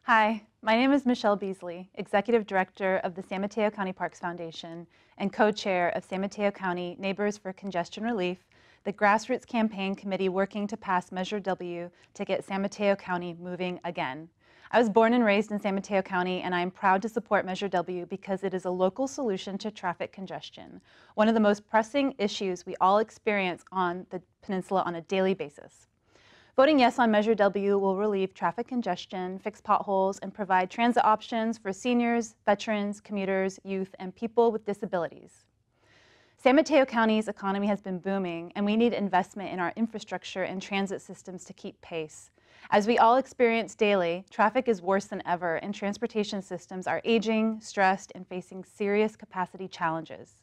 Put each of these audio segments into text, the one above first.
Hi, my name is Michelle Beasley, Executive Director of the San Mateo County Parks Foundation and co-chair of San Mateo County Neighbors for Congestion Relief, the grassroots campaign committee working to pass Measure W to get San Mateo County moving again. I was born and raised in San Mateo County, and I am proud to support Measure W because it is a local solution to traffic congestion, one of the most pressing issues we all experience on the peninsula on a daily basis. Voting yes on Measure W will relieve traffic congestion, fix potholes, and provide transit options for seniors, veterans, commuters, youth, and people with disabilities. San Mateo County's economy has been booming, and we need investment in our infrastructure and transit systems to keep pace. As we all experience daily, traffic is worse than ever, and transportation systems are aging, stressed, and facing serious capacity challenges.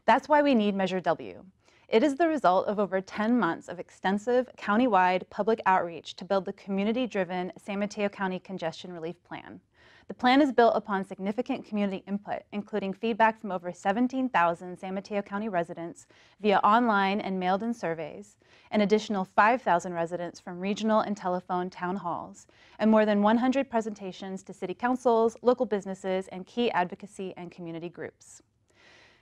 That's why we need Measure W. It is the result of over 10 months of extensive county-wide public outreach to build the community-driven San Mateo County Congestion Relief Plan. The plan is built upon significant community input, including feedback from over 17,000 San Mateo County residents via online and mailed-in surveys, an additional 5,000 residents from regional and telephone town halls, and more than 100 presentations to city councils, local businesses, and key advocacy and community groups.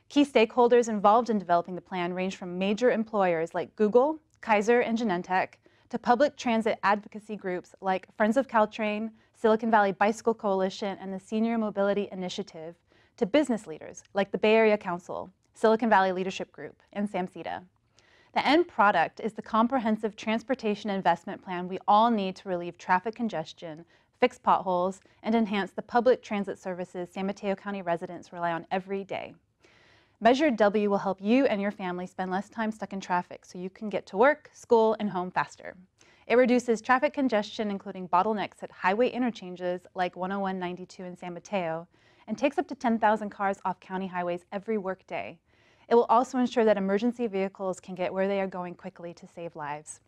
Key stakeholders involved in developing the plan range from major employers like Google, Kaiser, and Genentech, to public transit advocacy groups like Friends of Caltrain, Silicon Valley Bicycle Coalition, and the Senior Mobility Initiative, to business leaders like the Bay Area Council, Silicon Valley Leadership Group, and SAMCETA. The end product is the comprehensive transportation investment plan we all need to relieve traffic congestion, fix potholes, and enhance the public transit services San Mateo County residents rely on every day. Measure W will help you and your family spend less time stuck in traffic so you can get to work, school, and home faster. It reduces traffic congestion, including bottlenecks at highway interchanges like 101-92 in San Mateo, and takes up to 10,000 cars off county highways every workday. It will also ensure that emergency vehicles can get where they are going quickly to save lives.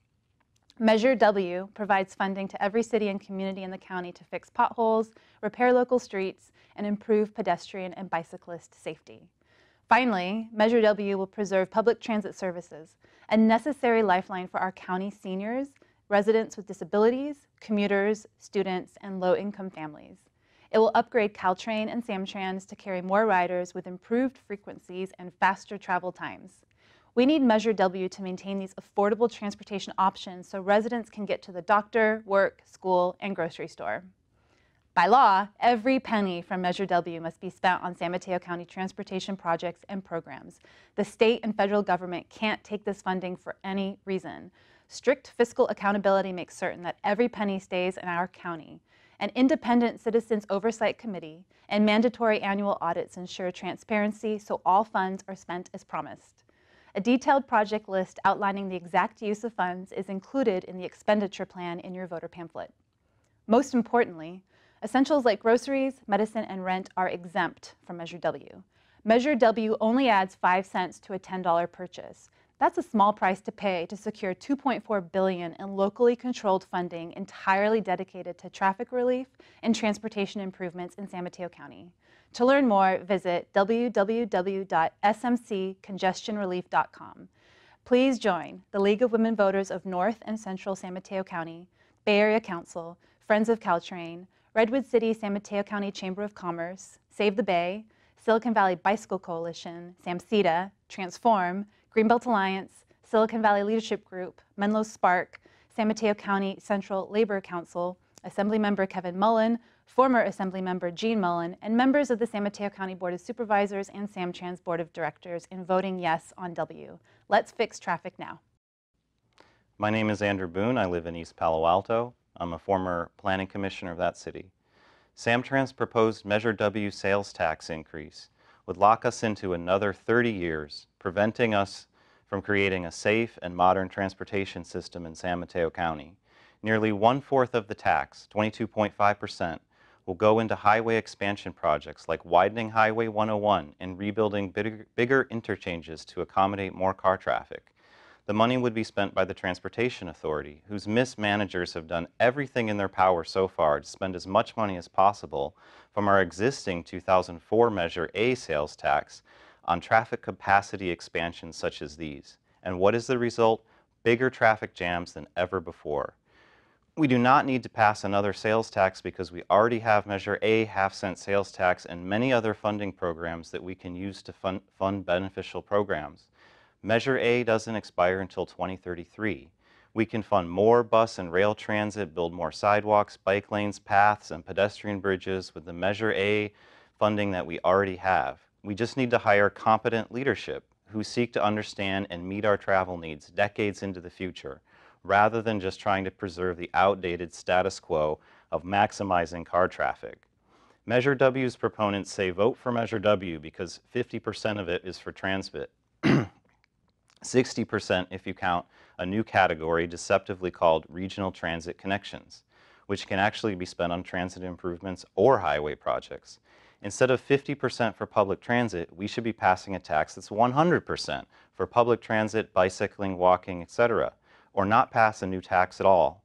Measure W provides funding to every city and community in the county to fix potholes, repair local streets, and improve pedestrian and bicyclist safety. Finally, Measure W will preserve public transit services, a necessary lifeline for our county seniors, residents with disabilities, commuters, students, and low-income families. It will upgrade Caltrain and Samtrans to carry more riders with improved frequencies and faster travel times. We need Measure W to maintain these affordable transportation options so residents can get to the doctor, work, school, and grocery store. By law, every penny from Measure W must be spent on San Mateo County transportation projects and programs. The state and federal government can't take this funding for any reason. Strict fiscal accountability makes certain that every penny stays in our county. An independent Citizens Oversight Committee and mandatory annual audits ensure transparency so all funds are spent as promised. A detailed project list outlining the exact use of funds is included in the expenditure plan in your voter pamphlet. Most importantly, essentials like groceries, medicine, and rent are exempt from Measure W. Measure W only adds 5 cents to a $10 purchase. That's a small price to pay to secure $2.4 billion in locally controlled funding entirely dedicated to traffic relief and transportation improvements in San Mateo County. To learn more, visit www.smccongestionrelief.com. Please join the League of Women Voters of North and Central San Mateo County, Bay Area Council, Friends of Caltrain, Redwood City San Mateo County Chamber of Commerce, Save the Bay, Silicon Valley Bicycle Coalition, SAMCETA, Transform, Greenbelt Alliance, Silicon Valley Leadership Group, Menlo Spark, San Mateo County Central Labor Council, Assemblymember Kevin Mullen, former Assemblymember Gene Mullen, and members of the San Mateo County Board of Supervisors and Samtrans Board of Directors in voting yes on W. Let's fix traffic now. My name is Andrew Boone. I live in East Palo Alto. I'm a former planning commissioner of that city. Samtrans' proposed Measure W sales tax increase would lock us into another 30 years, preventing us from creating a safe and modern transportation system in San Mateo County. Nearly 1/4 of the tax, 22.5%, will go into highway expansion projects like widening Highway 101 and rebuilding bigger interchanges to accommodate more car traffic. The money would be spent by the Transportation Authority, whose mismanagers have done everything in their power so far to spend as much money as possible from our existing 2004 Measure A sales tax on traffic capacity expansions such as these. And what is the result? Bigger traffic jams than ever before. We do not need to pass another sales tax because we already have Measure A half-cent sales tax and many other funding programs that we can use to fund beneficial programs. Measure A doesn't expire until 2033. We can fund more bus and rail transit, build more sidewalks, bike lanes, paths, and pedestrian bridges with the Measure A funding that we already have. We just need to hire competent leadership who seek to understand and meet our travel needs decades into the future, rather than just trying to preserve the outdated status quo of maximizing car traffic. Measure W's proponents say vote for Measure W because 50% of it is for transit, 60% if you count a new category deceptively called regional transit connections, which can actually be spent on transit improvements or highway projects. Instead of 50% for public transit, we should be passing a tax that's 100% for public transit, bicycling, walking, etc., or not pass a new tax at all.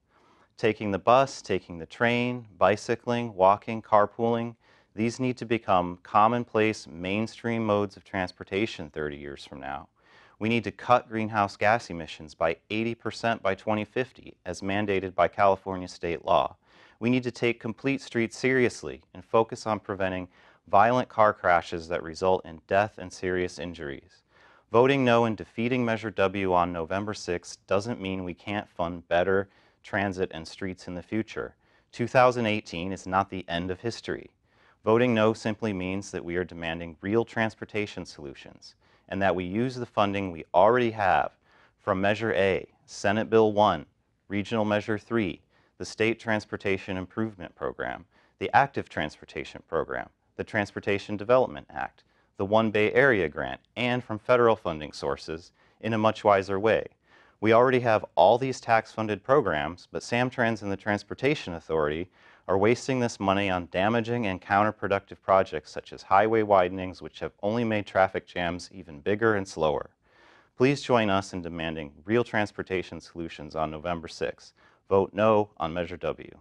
Taking the bus, taking the train, bicycling, walking, carpooling, these need to become commonplace, mainstream modes of transportation 30 years from now. We need to cut greenhouse gas emissions by 80% by 2050, as mandated by California state law. We need to take complete streets seriously and focus on preventing violent car crashes that result in death and serious injuries. Voting no and defeating Measure W on November 6th doesn't mean we can't fund better transit and streets in the future. 2018 is not the end of history. Voting no simply means that we are demanding real transportation solutions and that we use the funding we already have from Measure A, Senate Bill 1, Regional Measure 3, the State Transportation Improvement Program, the Active Transportation Program, the Transportation Development Act, the One Bay Area Grant, and from federal funding sources in a much wiser way. We already have all these tax-funded programs, but Samtrans and the Transportation Authority are wasting this money on damaging and counterproductive projects such as highway widenings, which have only made traffic jams even bigger and slower. Please join us in demanding real transportation solutions on November 6th. Vote no on Measure W.